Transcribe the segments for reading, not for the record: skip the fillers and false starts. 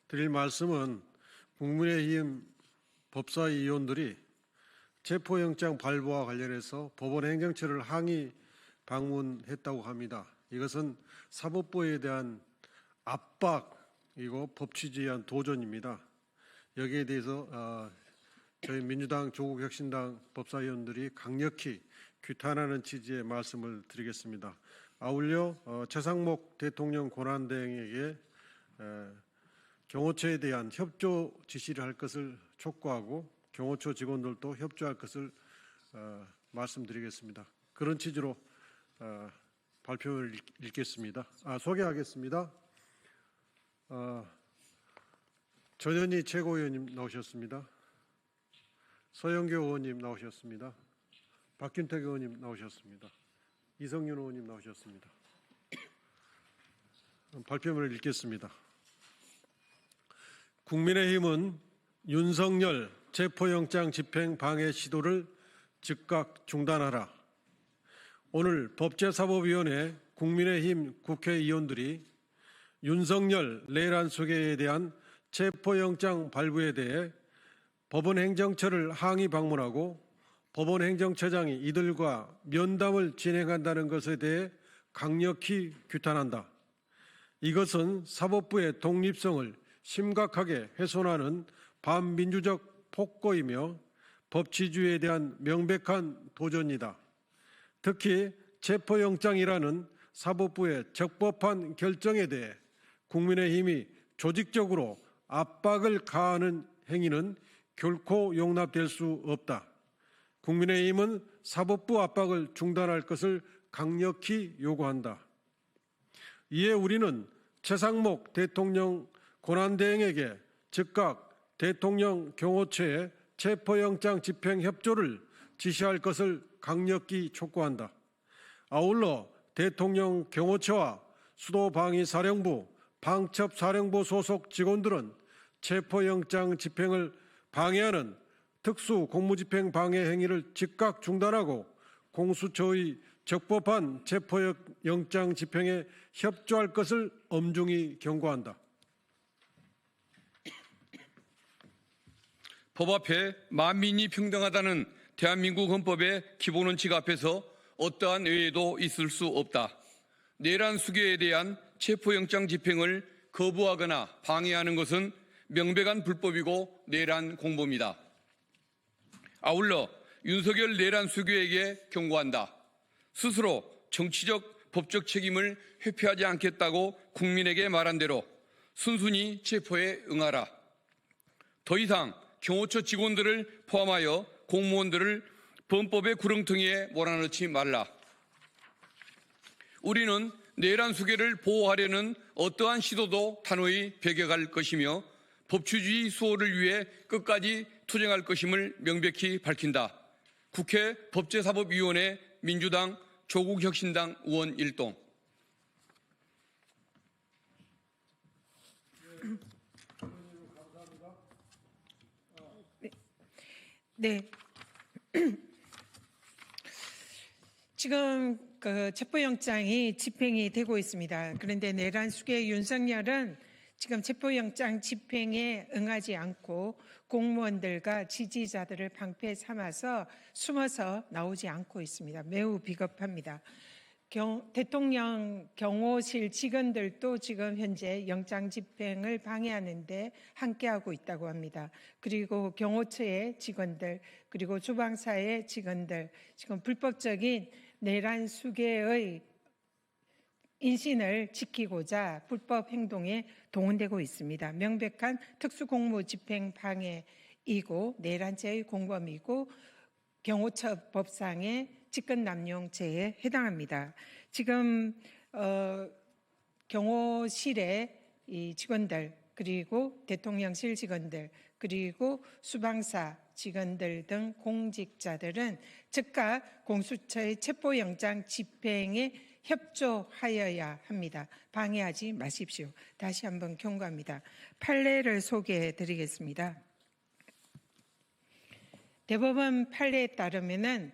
드릴 말씀은 국민의힘 법사위원들이 체포영장 발부와 관련해서 법원 행정처를 항의 방문했다고 합니다. 이것은 사법부에 대한 압박이고 법 취지에 의한 도전입니다. 여기에 대해서 저희 민주당 조국혁신당 법사위원들이 강력히 규탄하는 취지의 말씀을 드리겠습니다. 아울러 최상목 대통령 권한대행에게 경호처에 대한 협조 지시를 할 것을 촉구하고 경호처 직원들도 협조할 것을 말씀드리겠습니다. 그런 취지로 발표를 읽겠습니다. 소개하겠습니다. 전현희 최고위원님 나오셨습니다. 서영교 의원님 나오셨습니다. 박균택 의원님 나오셨습니다. 이성윤 의원님 나오셨습니다. 발표문을 읽겠습니다. 국민의힘은 윤석열 체포영장 집행 방해 시도를 즉각 중단하라. 오늘 법제사법위원회 국민의힘 국회의원들이 윤석열 내란 수괴에 대한 체포영장 발부에 대해 법원 행정처를 항의 방문하고 법원 행정처장이 이들과 면담을 진행한다는 것에 대해 강력히 규탄한다. 이것은 사법부의 독립성을 심각하게 훼손하는 반민주적 폭거이며 법치주의에 대한 명백한 도전이다. 특히 체포영장이라는 사법부의 적법한 결정에 대해 국민의힘이 조직적으로 압박을 가하는 행위는 결코 용납될 수 없다. 국민의힘은 사법부 압박을 중단할 것을 강력히 요구한다. 이에 우리는 최상목 대통령 권한대행에게 즉각 대통령 경호처에 체포영장 집행 협조를 지시할 것을 강력히 촉구한다. 아울러 대통령 경호처와 수도방위사령부, 방첩사령부 소속 직원들은 체포영장 집행을 방해하는 특수 공무집행 방해 행위를 즉각 중단하고 공수처의 적법한 체포영장 집행에 협조할 것을 엄중히 경고한다. 법 앞에 만민이 평등하다는 대한민국 헌법의 기본 원칙 앞에서 어떠한 의외도 있을 수 없다. 내란 수괴에 대한 체포영장 집행을 거부하거나 방해하는 것은 명백한 불법이고 내란 공범이다. 아울러 윤석열 내란 수괴에게 경고한다. 스스로 정치적 법적 책임을 회피하지 않겠다고 국민에게 말한 대로 순순히 체포에 응하라. 더 이상 경호처 직원들을 포함하여 공무원들을 범법의 구렁텅이에 몰아넣지 말라. 우리는 내란 수괴를 보호하려는 어떠한 시도도 단호히 배격할 것이며 법치주의 수호를 위해 끝까지 투쟁할 것임을 명백히 밝힌다. 국회 법제사법위원회 민주당 조국혁신당 의원 일동. 네. 지금 체포영장이 집행이 되고 있습니다. 그런데 내란 수괴 윤석열은 지금 체포영장 집행에 응하지 않고 공무원들과 지지자들을 방패 삼아서 숨어서 나오지 않고 있습니다. 매우 비겁합니다. 대통령 경호실 직원들도 지금 현재 영장 집행을 방해하는데 함께하고 있다고 합니다. 그리고 경호처의 직원들, 그리고 주방사의 직원들, 지금 불법적인 내란 수괴의 인신을 지키고자 불법 행동에 동원되고 있습니다. 명백한 특수공무집행 방해이고 내란죄의 공범이고 경호처 법상의 직권남용죄에 해당합니다. 지금 경호실의 이 직원들, 그리고 대통령실 직원들, 그리고 수방사 직원들 등 공직자들은 즉각 공수처의 체포영장 집행에 협조하여야 합니다. 방해하지 마십시오. 다시 한번 경고합니다. 판례를 소개해 드리겠습니다. 대법원 판례에 따르면은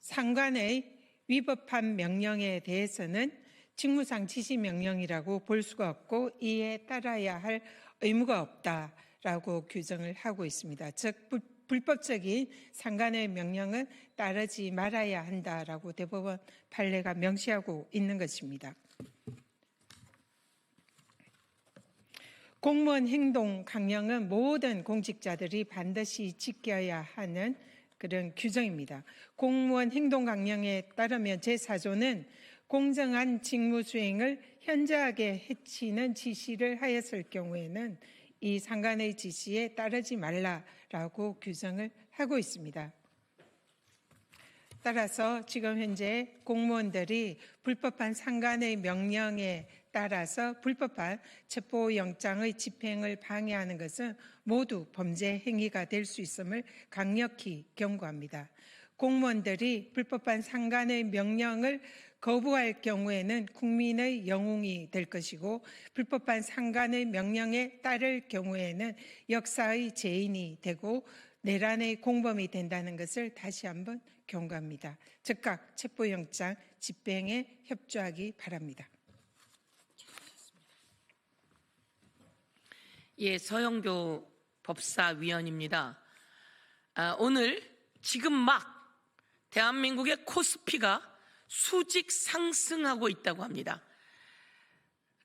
상관의 위법한 명령에 대해서는 직무상 지시명령이라고 볼 수가 없고 이에 따라야 할 의무가 없다라고 규정을 하고 있습니다. 즉 불법적인 상간의 명령은 따르지 말아야 한다라고 대법원 판례가 명시하고 있는 것입니다. 공무원 행동 강령은 모든 공직자들이 반드시 지켜야 하는 그런 규정입니다. 공무원 행동 강령에 따르면 제4조는 공정한 직무 수행을 현저하게 해치는 지시를 하였을 경우에는 이 상간의 지시에 따르지 말라라고 규정을 하고 있습니다. 따라서 지금 현재 공무원들이 불법한 상간의 명령에 따라서 불법한 체포영장의 집행을 방해하는 것은 모두 범죄 행위가 될 수 있음을 강력히 경고합니다. 공무원들이 불법한 상간의 명령을 거부할 경우에는 국민의 영웅이 될 것이고 불법한 상간의 명령에 따를 경우에는 역사의 죄인이 되고 내란의 공범이 된다는 것을 다시 한번 경고합니다. 즉각 체포영장 집행에 협조하기 바랍니다. 예, 서영교 법사위원입니다. 오늘 지금 막 대한민국의 코스피가 수직 상승하고 있다고 합니다.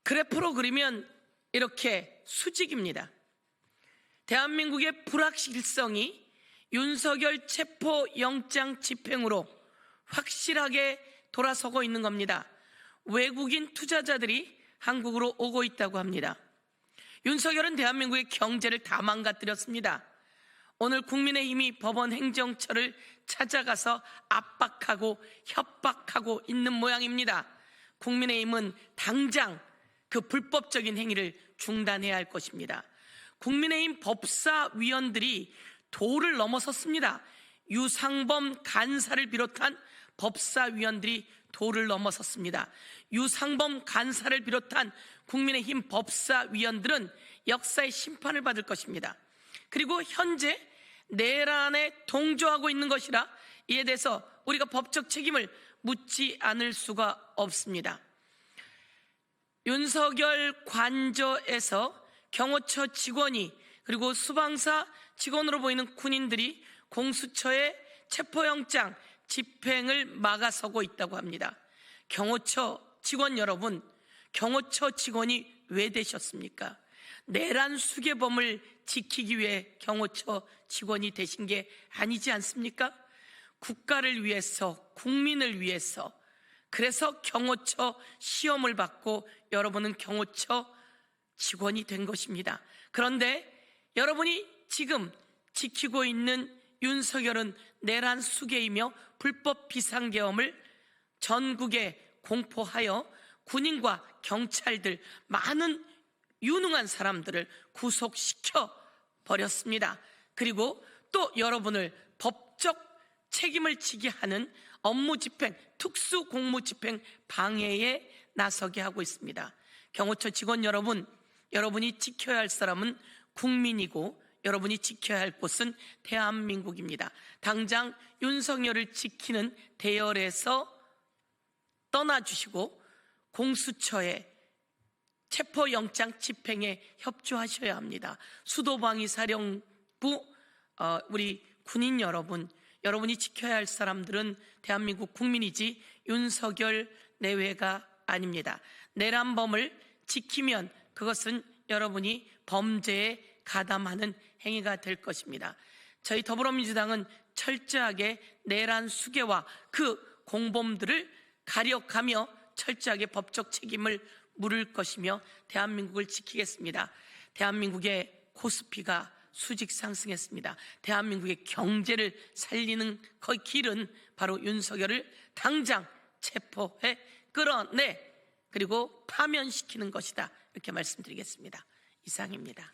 그래프로 그리면 이렇게 수직입니다. 대한민국의 불확실성이 윤석열 체포영장 집행으로 확실하게 돌아서고 있는 겁니다. 외국인 투자자들이 한국으로 오고 있다고 합니다. 윤석열은 대한민국의 경제를 다 망가뜨렸습니다. 오늘 국민의힘이 법원 행정처를 찾아가서 압박하고 협박하고 있는 모양입니다. 국민의힘은 당장 그 불법적인 행위를 중단해야 할 것입니다. 국민의힘 법사위원들이 도를 넘어섰습니다. 유상범 간사를 비롯한 법사위원들이 도를 넘어섰습니다. 유상범 간사를 비롯한 국민의힘 법사위원들은 역사의 심판을 받을 것입니다. 그리고 현재 내란에 동조하고 있는 것이라 이에 대해서 우리가 법적 책임을 묻지 않을 수가 없습니다. 윤석열 관저에서 경호처 직원이 그리고 수방사 직원으로 보이는 군인들이 공수처의 체포영장 집행을 막아서고 있다고 합니다. 경호처 직원 여러분, 경호처 직원이 왜 되셨습니까? 내란 수괴범을 지키기 위해 경호처 직원이 되신 게 아니지 않습니까? 국가를 위해서, 국민을 위해서, 그래서 경호처 시험을 받고 여러분은 경호처 직원이 된 것입니다. 그런데 여러분이 지금 지키고 있는 윤석열은 내란 수괴이며 불법 비상계엄을 전국에 공포하여 군인과 경찰들, 많은 유능한 사람들을 구속시켜 버렸습니다. 그리고 또 여러분을 법적 책임을 지게 하는 업무집행, 특수공무집행 방해에 나서게 하고 있습니다. 경호처 직원 여러분, 여러분이 지켜야 할 사람은 국민이고 여러분이 지켜야 할 곳은 대한민국입니다. 당장 윤석열을 지키는 대열에서 떠나주시고 공수처에 체포영장 집행에 협조하셔야 합니다. 수도방위사령부 우리 군인 여러분, 여러분이 지켜야 할 사람들은 대한민국 국민이지 윤석열 내외가 아닙니다. 내란범을 지키면 그것은 여러분이 범죄에 가담하는 행위가 될 것입니다. 저희 더불어민주당은 철저하게 내란 수괴와 그 공범들을 가려가며 철저하게 법적 책임을 물을 것이며 대한민국을 지키겠습니다. 대한민국의 코스피가 수직 상승했습니다. 대한민국의 경제를 살리는 그 길은 바로 윤석열을 당장 체포해 끌어내 그리고 파면시키는 것이다. 이렇게 말씀드리겠습니다. 이상입니다.